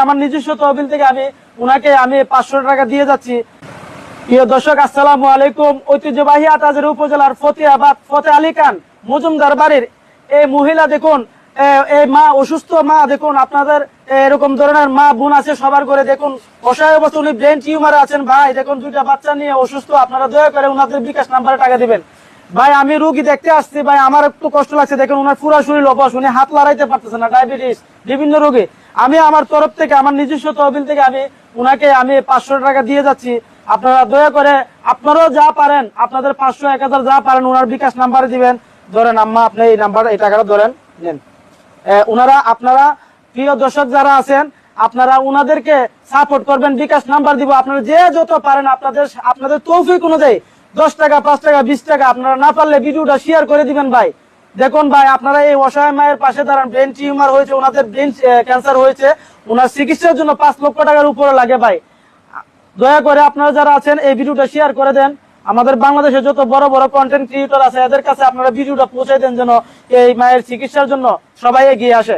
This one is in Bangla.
আমার নিজস্ব তহবিল থেকে আমি উনাকে 500 টাকা দিয়ে যাচ্ছি। প্রিয় দর্শক, আসসালামু আলাইকুম। ঐতিহ্যবাহী আটাজের উপজেলার ফতেহাবাদ ফতে আলী খান মজুমদার বাড়ির এই মহিলা দেখুন, এই মা অসুস্থ মা দেখুন, আপনাদের এরকম ধরনের মা বোন আছে সবার করে দেখুন, অসহায় অবস্থা, উনি ব্রেন টিউমারে আছেন ভাই, দেখুন 2টা বাচ্চা নিয়ে অসুস্থ। আপনারা দয়া করে উনাদের বিকাশ নাম্বারে টাকা দিবেন ভাই। আমি রুগী দেখতে আসছি ভাই, আমার একটু কষ্ট লাগছে, দেখুন উনার পুরো শরীর অবশ, উনি হাত লড়াইতে পারতেছে না, ডায়াবেটিস বিভিন্ন রোগী। আমি আমার তরফ থেকে আমার নিজস্ব তহবিল থেকে আমি উনাকে 500 টাকা দিয়ে যাচ্ছি। আপনারা দয়া করে আপনারাও যা পারেন, আপনাদের 500 1000 যা পারেন উনার বিকাশ নাম্বারে দিবেন। ধরেন আম্মা, আপনি এই নাম্বার, এই টাকাটা ধরেন, নেন। আপনারা প্রিয় দর্শক যারা আছেন, আপনারা উনাদেরকে সাপোর্ট করবেন, বিকাশ নাম্বার দিব। আপনারা যে যত পারেন আপনাদের তৌফিক অনুযায়ী 10 টাকা 5 টাকা 20 টাকা, আপনারা না পারলে ভিডিওটা শেয়ার করে দিবেন ভাই। দেখুন ভাই, আপনারা এই অসহায় মায়ের পাশে দাঁড়ান। ব্রেন টিউমার হয়েছে, ওনাদের ব্রেন ক্যান্সার হয়েছে, ওনার চিকিৎসার জন্য 5 লক্ষ টাকার উপরে লাগে ভাই। দয়া করে আপনারা যারা আছেন এই ভিডিওটা শেয়ার করে দেন। আমাদের বাংলাদেশে যত বড় বড় কন্টেন্ট ক্রিয়েটর আছে এদের কাছে আপনারা ভিডিওটা পৌঁছে দেন, যেন এই মায়ের চিকিৎসার জন্য সবাই এগিয়ে আসে।